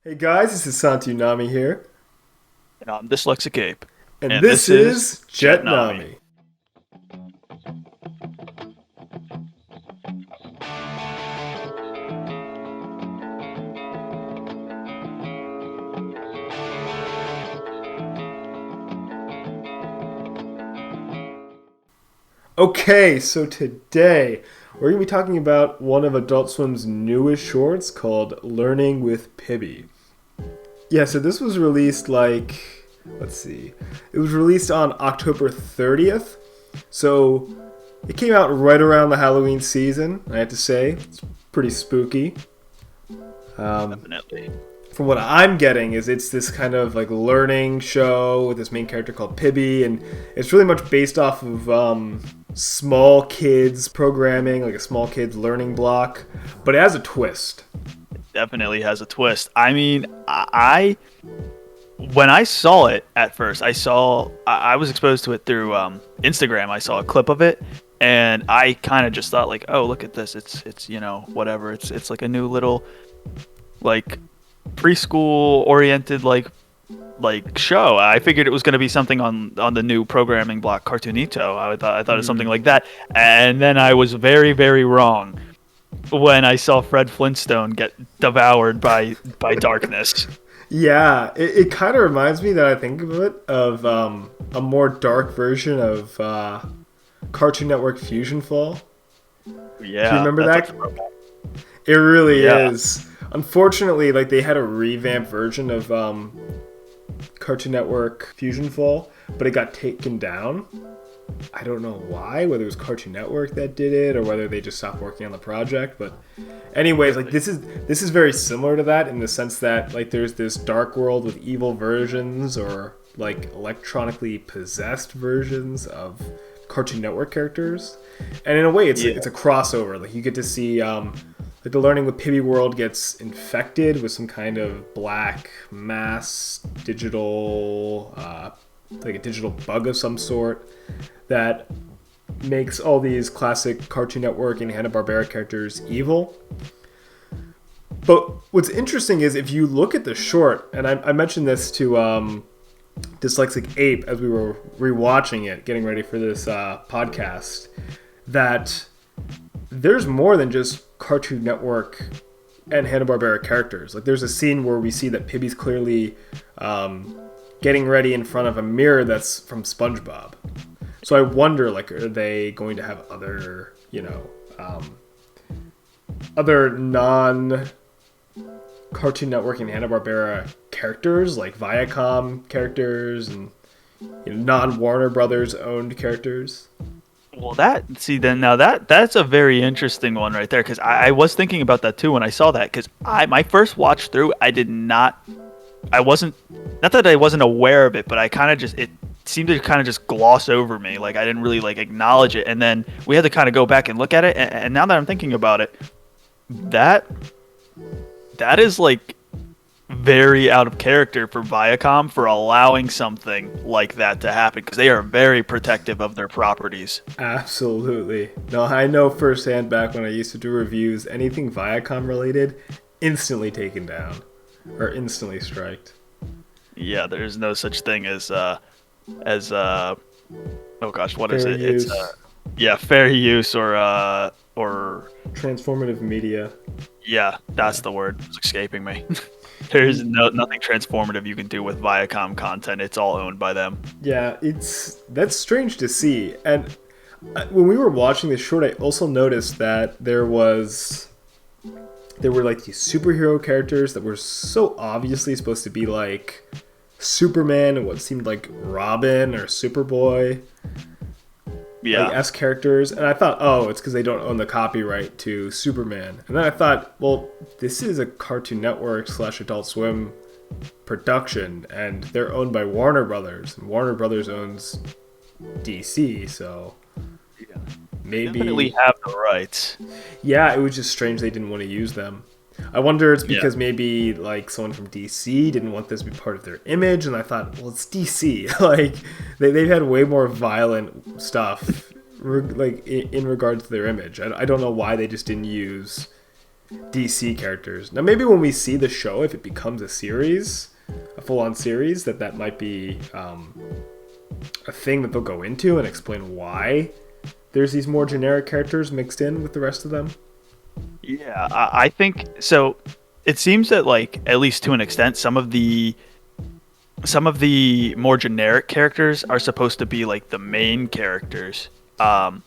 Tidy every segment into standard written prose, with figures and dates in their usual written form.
Hey guys, this is Santi Umami here, And I'm Dyslexic Ape. and And this this is is Jetnami. Jetnami. Okay, so today we're going to be talking about one of Adult Swim's newest shorts called Learning with Pibby. Yeah, so this was released let's see, it was released on October 30th, so it came out right around the Halloween season, I have to say. It's pretty spooky. Um, Definitely. from what I'm getting is it's this kind of like learning show with this main character called Pibby, and it's really much based off of small kids programming, like a small kids learning block, but it has a twist. Definitely has a twist. I mean, I when I saw it at first, I was exposed to it through Instagram. I saw a clip of it, and I kind of just thought like, oh, look at this. It's whatever. It's like a new little like preschool oriented like show. I figured it was going to be something on the new programming block Cartoonito. I thought it was something Mm. like that, and then I was very wrong when I saw Fred Flintstone get devoured by darkness. Yeah, it kind of reminds me that I think of it of a more dark version of Cartoon Network Fusion Fall. Do you Yeah, remember that's a that? throwback. It really Yeah, is. Unfortunately, like they had a revamped version of Cartoon Network Fusion Fall, but it got taken down. I don't know why, whether it was Cartoon Network that did it or whether they just stopped working on the project. But anyways, like really. this is very similar to that in the sense that like there's this dark world with evil versions or like electronically possessed versions of Cartoon Network characters, and in a way, Yeah, it's a crossover. Like you get to see like the Learning with Pibby world gets infected with some kind of black mass digital like a digital bug of some sort that makes all these classic Cartoon Network and Hanna-Barbera characters evil. But what's interesting is if you look at the short, and I mentioned this to Dyslexic Ape as we were rewatching it, getting ready for this podcast, that there's more than just Cartoon Network and Hanna-Barbera characters. Like there's a scene where we see that Pibby's clearly getting ready in front of a mirror that's from SpongeBob. So I wonder, like, are they going to have other, other non Cartoon Network and Hanna Barbera characters, like Viacom characters and non Warner Brothers owned characters? well, then now that's a very interesting one right there because I was thinking about that too when I saw that because I my first watch through I wasn't not that I wasn't aware of it, but I kind of just it seemed to kind of just gloss over me. Like I didn't really like acknowledge it, and then we had to kind of go back and look at it. And now that I'm thinking about it, that that is like very out of character for Viacom for allowing something like that to happen because they are very protective of their properties. Absolutely. No, I know firsthand back when I used to do reviews, anything Viacom related, instantly taken down or instantly striked. Yeah, there's no such thing as oh gosh, what is Fair it? It's use, yeah, fair use or transformative media. yeah, Yeah. that's the word. It's escaping me. There's nothing transformative you can do with Viacom content. It's all owned by them. Yeah, it's that's strange to see. And when we were watching this short, I also noticed that there were like these superhero characters that were so obviously supposed to be like Superman and what seemed like Robin or Superboy, like Yeah, S characters, and I thought, oh, it's because they don't own the copyright to Superman. And then I thought, well, this is a Cartoon Network slash Adult Swim production, and they're owned by Warner Brothers, and Warner Brothers owns DC, so yeah. They definitely maybe, have the rights. yeah, it was just strange they didn't want to use them. I wonder it's Yeah. because maybe like someone from DC didn't want this to be part of their image, and I thought, well, it's DC. Like they've had way more violent stuff, like in regards to their image. I don't know why they just didn't use DC characters. Now, maybe when we see the show, if it becomes a series, a full-on series, that might be a thing that they'll go into and explain why there's these more generic characters mixed in with the rest of them. Yeah, I think so. It seems that, like, at least to an extent, some of the more generic characters are supposed to be like the main characters. And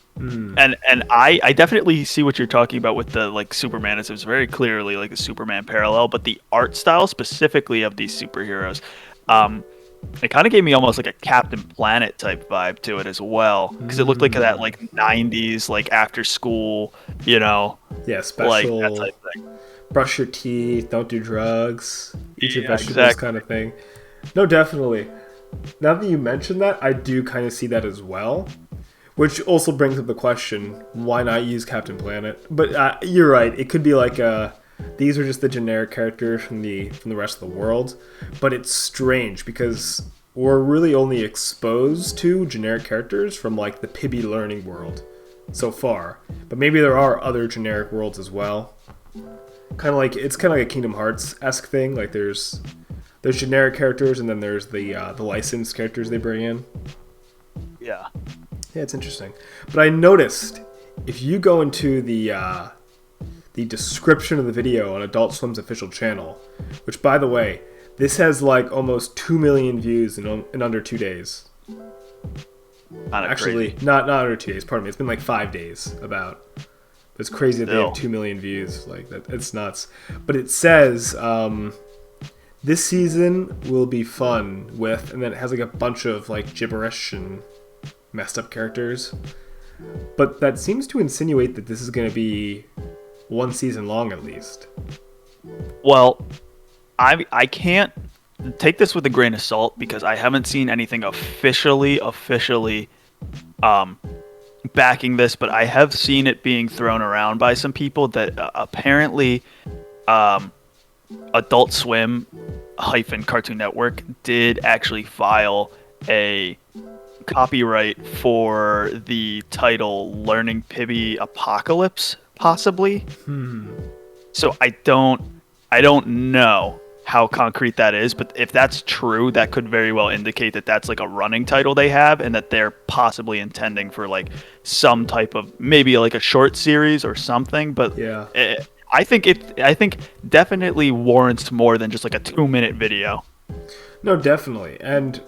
I definitely see what you're talking about with the like Superman. It's very clearly like a Superman parallel, but the art style specifically of these superheroes, it kind of gave me almost like a Captain Planet type vibe to it as well, because it looked like that like 90s like after school, Yeah, special. like that type of thing. Brush your teeth, don't do drugs, eat your vegetables, exactly. kind of thing. No, definitely. Now that you mention that, I do kind of see that as well. Which also brings up the question, why not use Captain Planet? But you're right, it could be like these are just the generic characters from the rest of the world. But it's strange because we're really only exposed to generic characters from like the Pibby learning world so far. But maybe there are other generic worlds as well. It's kind of like a Kingdom Hearts-esque thing. Like there's generic characters, and then there's the licensed characters they bring in. Yeah. Yeah, it's interesting. But I noticed if you go into the description of the video on Adult Swim's official channel, which, by the way, this has like almost 2 million views in under 2 days. Actually, crazy. not under 2 days. Pardon me. It's been like 5 days. About. It's crazy that they have 2 million views. Like that, it's nuts. But it says this season will be fun with, and then it has like a bunch of like gibberish and messed up characters. But that seems to insinuate that this is going to be 1 season long at least. Well, I can't take this with a grain of salt because I haven't seen anything officially backing this, but I have seen it being thrown around by some people that apparently Adult Swim Cartoon Network did actually file a copyright for the title Learning Pibby Apocalypse, possibly. So I don't know how concrete that is, but if that's true, that could very well indicate that that's like a running title they have, and that they're possibly intending for like some type of maybe like a short series or something. But yeah, I think definitely warrants more than just like a 2-minute video. No, definitely, and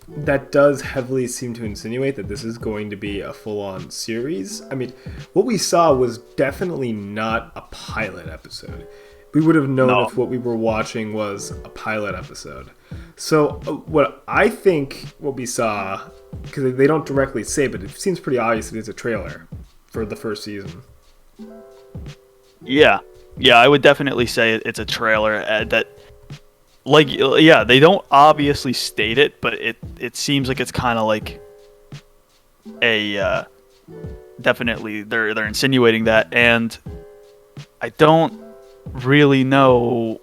that does heavily seem to insinuate that this is going to be a full-on series. I mean, what we saw was definitely not a pilot episode. We would have known if what we were watching was a pilot episode. So what I think what we saw, because they don't directly say, but it seems pretty obvious that it's a trailer for the first season. Yeah, I would definitely say it's a trailer that, like, yeah, they don't obviously state it, but it seems like it's kind of like a definitely they're insinuating that, and I don't really know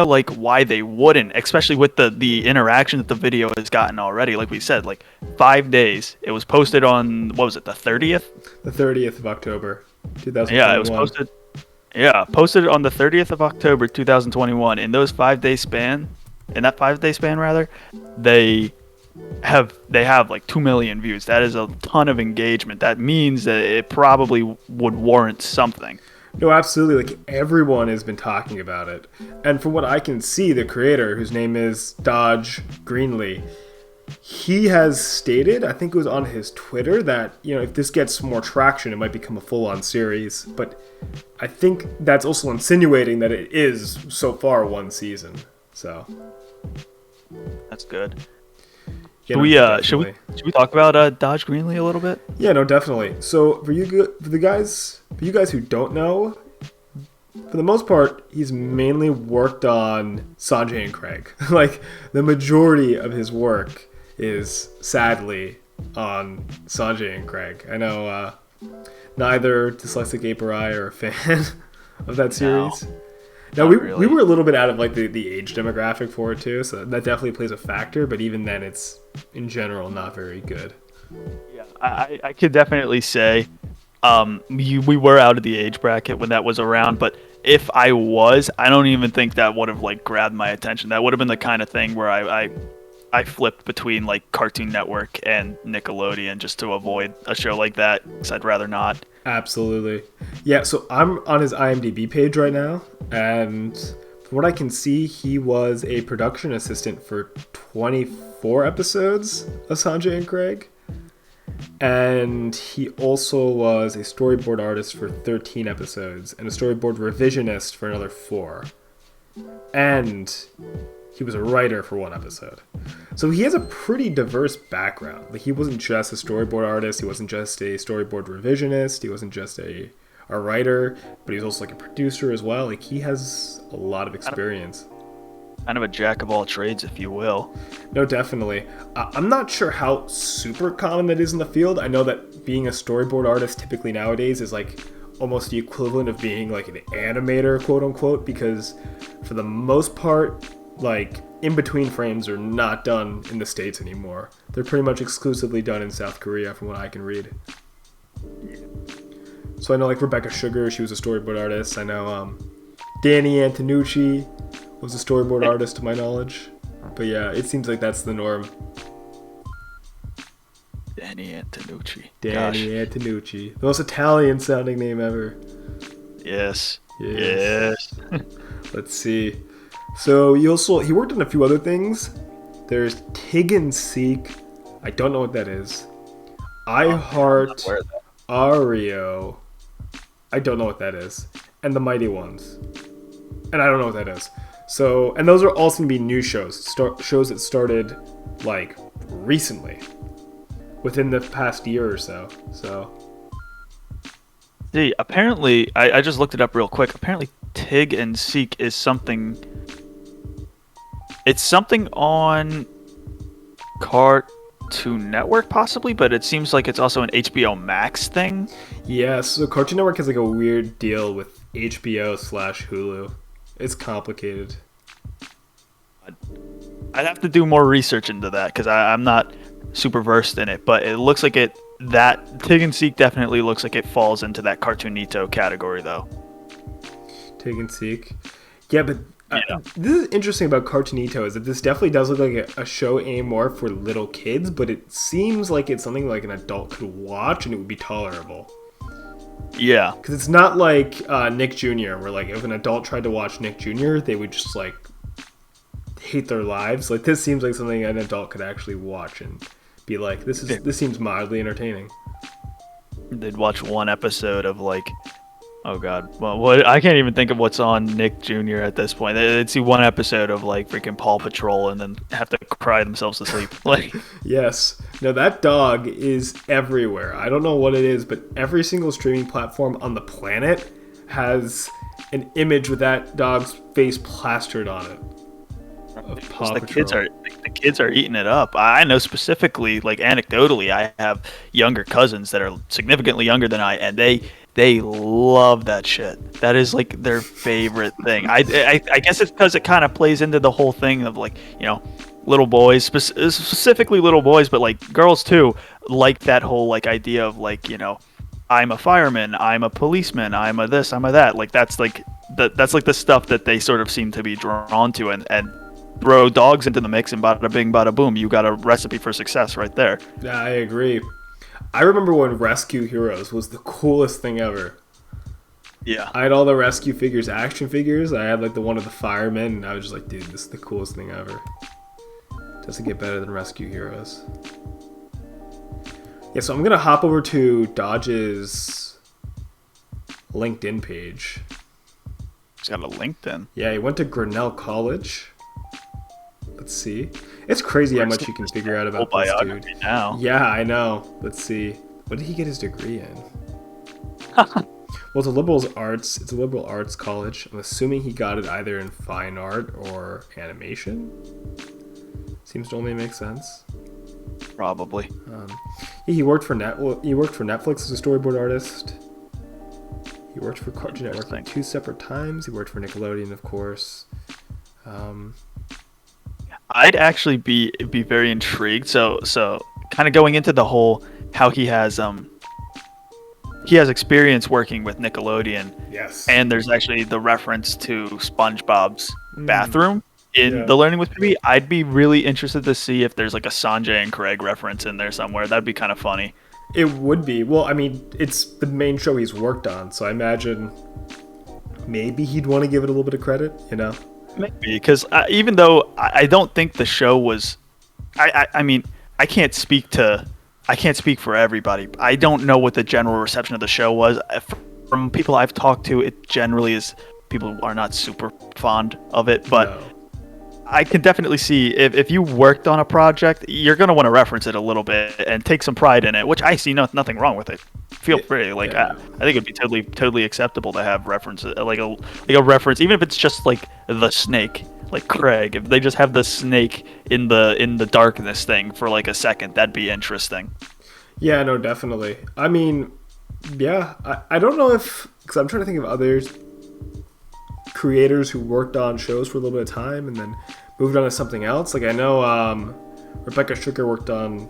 like why they wouldn't, especially with the interaction that the video has gotten already. Like we said, like 5 days. It was posted on, what was it, the 30th? The 30th of October, 2021. Yeah, it was posted. Yeah, posted on the 30th of October 2021. In that 5 day span, rather, they have like 2 million views. That is a ton of engagement. That means that it probably would warrant something. No, absolutely. Like, everyone has been talking about it. And from what I can see, the creator, whose name is Dodge Greenlee, he has stated, I think it was on his Twitter, that, if this gets more traction, it might become a full-on series. But I think that's also insinuating that it is, so far, 1 season. So that's good. Yeah, should we talk about Dodge Greenlee a little bit? Yeah, no, definitely. So for you guys who don't know, for the most part, he's mainly worked on Sanjay and Craig. Like, the majority of his work is sadly on Sanjay and Craig. I know neither Dyslexic Ape or I are a fan of that series. Now, we were a little bit out of like the age demographic for it too, so that definitely plays a factor. But even then, it's in general not very good. Yeah, I could definitely say we were out of the age bracket when that was around, but if I was, I don't even think that would have like grabbed my attention. That would have been the kind of thing where I flipped between like Cartoon Network and Nickelodeon just to avoid a show like that, because I'd rather not. Absolutely. Yeah, so I'm on his IMDb page right now, and from what I can see, he was a production assistant for 24 episodes of Sanjay and Craig. And he also was a storyboard artist for 13 episodes and a storyboard revisionist for another 4. And he was a writer for 1 episode. So he has a pretty diverse background. Like, he wasn't just a storyboard artist, he wasn't just a storyboard revisionist, he wasn't just a writer, but he's also like a producer as well. Like, he has a lot of experience. Kind of a jack of all trades, if you will. No, definitely. I'm not sure how super common that is in the field. I know that being a storyboard artist typically nowadays is like almost the equivalent of being like an animator, quote unquote, because for the most part, like in between frames are not done in the States anymore. They're pretty much exclusively done in South Korea, from what I can read. So I know like Rebecca Sugar, she was a storyboard artist. I know Danny Antonucci was a storyboard artist to my knowledge. But yeah, it seems like that's the norm. Danny Antonucci. Danny Antonucci. The most Italian sounding name ever. Yes. Yes. Let's see. So he worked on a few other things. There's Tig and Seek. I don't know what that is. I Heart Ario. I don't know what that is. And The Mighty Ones. And I don't know what that is. So, and those are also going to be new shows. Shows that started, like, recently. Within the past year or so. So. See, apparently, I just looked it up real quick. Apparently, Tig and Seek is something... It's something on Cartoon Network, possibly, but it seems like it's also an HBO Max thing. Yeah, so Cartoon Network has, like, a weird deal with HBO/Hulu. It's complicated. I'd have to do more research into that because I'm not super versed in it. But it looks like that Tig and Seek definitely looks like it falls into that Cartoonito category, though. Tig and Seek, yeah, but this is interesting about Cartoonito is that this definitely does look like a show aimed more for little kids, but it seems like it's something like an adult could watch and it would be tolerable. Yeah. Because it's not like Nick Jr., where, like, if an adult tried to watch Nick Jr., they would just, like, hate their lives. Like, this seems like something an adult could actually watch and be like, this seems mildly entertaining. They'd watch one episode of, like, oh, God. Well, I can't even think of what's on Nick Jr. at this point. They'd see one episode of, like, freaking Paw Patrol and then have to cry themselves to sleep. Like, yes. No, that dog is everywhere. I don't know what it is, but every single streaming platform on the planet has an image with that dog's face plastered on it. Of Paw Patrol. The kids are eating it up. I know specifically, like anecdotally, I have younger cousins that are significantly younger than I, and they love that shit. That is like their favorite thing. I guess it's because it kind of plays into the whole thing of, like, you know, little boys, specifically little boys, but like girls too, like that whole like idea of, like, you know, I'm a fireman, I'm a policeman, I'm a this, I'm a that. Like that's like the stuff that they sort of seem to be drawn to, and throw dogs into the mix and bada bing bada boom, you got a recipe for success right there. Yeah, I agree. I remember when Rescue Heroes was the coolest thing ever. Yeah. I had all the Rescue figures, action figures. I had like the one of the firemen, and I was just like, dude, this is the coolest thing ever. Doesn't get better than Rescue Heroes. Yeah, so I'm going to hop over to Dodge's LinkedIn page. He's got a LinkedIn. Yeah, he went to Grinnell College. Let's see. It's crazy how much you can figure out about this dude. Now. Yeah, I know. Let's see. What did he get his degree in? Well, it's a liberal arts college. I'm assuming he got it either in fine art or animation. Seems to only make sense. Probably. Yeah, he worked for Netflix as a storyboard artist. He worked for Cartoon Network like 2 separate times. He worked for Nickelodeon, of course. I'd actually be very intrigued. So kind of going into the whole how he has he has experience working with Nickelodeon. Yes. And there's actually the reference to SpongeBob's bathroom in Yeah. the Learning with Pibby. I'd be really interested to see if there's like a Sanjay and Craig reference in there somewhere. That'd be kind of funny. It would be. Well, I mean, it's the main show he's worked on, so I imagine maybe he'd want to give it a little bit of credit, you know? Maybe, because even though I don't think the show was, I mean, I can't speak for everybody. I don't know what the general reception of the show was. From people I've talked to, it generally is people are not super fond of it, but No. I can definitely see if you worked on a project, you're going to want to reference it a little bit and take some pride in it, which I see nothing wrong with it. Feel free. Like, Yeah. I think it'd be totally acceptable to have references, like a reference, even if it's just like the snake, like Craig. If they just have the snake in the darkness thing for like a second, that'd be interesting. Yeah, no, definitely. I mean, yeah, I don't know if, because I'm trying to think of others creators who worked on shows for a little bit of time and then moved on to something else. Like I know Rebecca Stricker worked on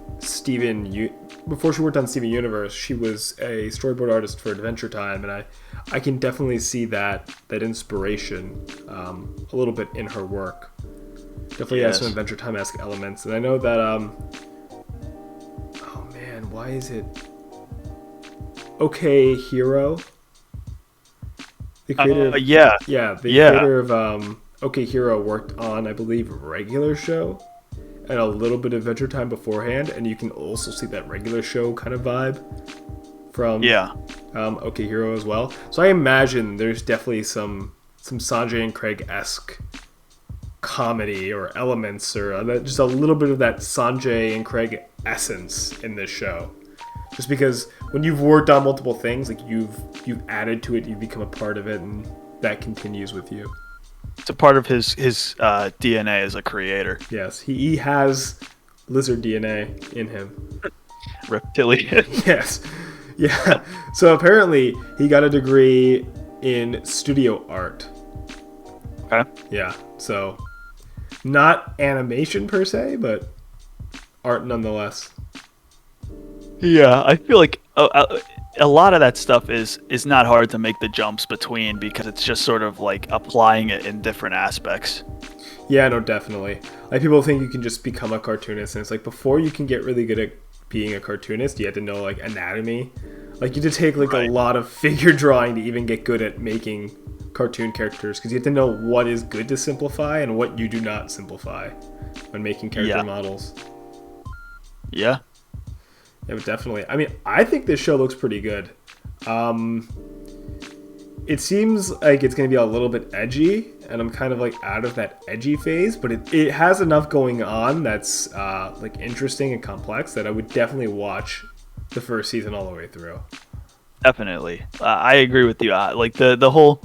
before she worked on Steven Universe, she was a storyboard artist for Adventure Time, and I can definitely see that inspiration a little bit in her work. Definitely has some Adventure Time-esque elements, and I know that oh man, why is it Okay Hero? The creator creator of OK Hero worked on, I believe, regular show and a little bit of Adventure Time beforehand, and you can also see that regular show kind of vibe from OK Hero as well. So I imagine there's definitely some Sanjay and Craig-esque comedy or elements or just a little bit of that Sanjay and Craig essence in this show. Just because when you've worked on multiple things, like you've added to it, you've become a part of it, and that continues with you. It's a part of his DNA as a creator. Yes, he has lizard DNA in him. Reptilian. Yes. Yeah. So apparently he got a degree in studio art. Okay. Yeah. So not animation per se, but art nonetheless. Yeah, I feel like a lot of that stuff is not hard to make the jumps between because it's just sort of like applying it in different aspects. Yeah, no, definitely. Like people think you can just become a cartoonist, and it's like before you can get really good at being a cartoonist, you had to know like anatomy. Like you had to take like a lot of figure drawing to even get good at making cartoon characters, because you have to know what is good to simplify and what you do not simplify when making character models. Yeah. Yeah, but definitely. I mean, I think this show looks pretty good. It seems like it's going to be a little bit edgy, and I'm kind of like out of that edgy phase, but it has enough going on that's like interesting and complex that I would definitely watch the first season all the way through. Definitely. I agree with you. Like the whole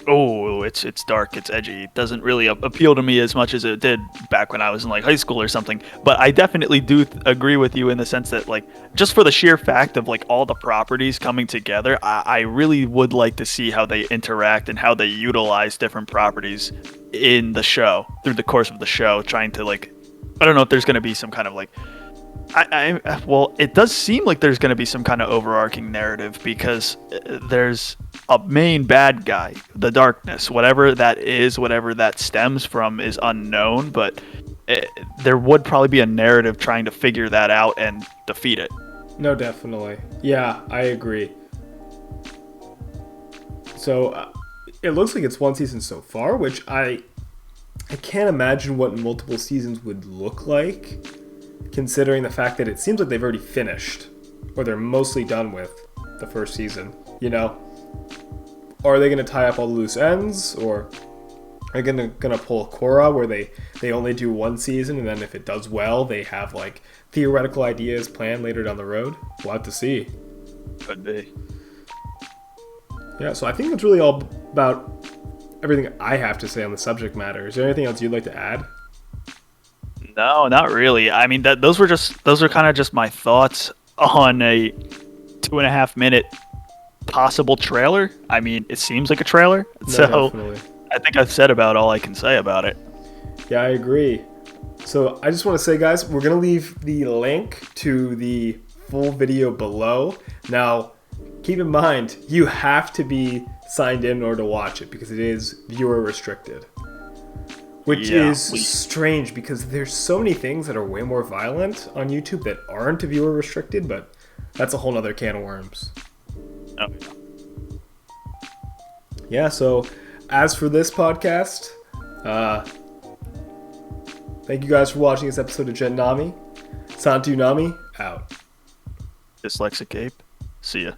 it's dark, it's edgy. It doesn't really appeal to me as much as it did back when I was in like high school or something. But I definitely do agree with you in the sense that like just for the sheer fact of like all the properties coming together, I really would like to see how they interact and how they utilize different properties in the show through the course of the show, trying to like, I don't know if there's going to be some kind of like, well, it does seem like there's going to be some kind of overarching narrative because there's a main bad guy, the darkness, whatever that is, whatever that stems from is unknown, but there would probably be a narrative trying to figure that out and defeat it. No, definitely. Yeah, I agree. So it looks like it's one season so far, which I can't imagine what multiple seasons would look like, considering the fact that it seems like they've already finished, or they're mostly done with the first season, you know? Are they going to tie up all the loose ends, or are they going to pull a Korra where they only do one season, and then if it does well, they have like theoretical ideas planned later down the road? We'll have to see. Could be. Yeah, so I think that's really all about everything I have to say on the subject matter. Is there anything else you'd like to add? No, not really. I mean, those are kind of just my thoughts on a 2.5 minute possible trailer. I mean, it seems like a trailer, so definitely. I think I've said about all I can say about it. Yeah, I agree. So I just want to say, guys, we're going to leave the link to the full video below. Now, keep in mind, you have to be signed in in order to watch it because it is viewer restricted. Which is strange because there's so many things that are way more violent on YouTube that aren't viewer restricted, but that's a whole nother can of worms. Oh. Yeah, so as for this podcast, thank you guys for watching this episode of Jetnami. Santi Umami, out. Dyslexic ape. See ya.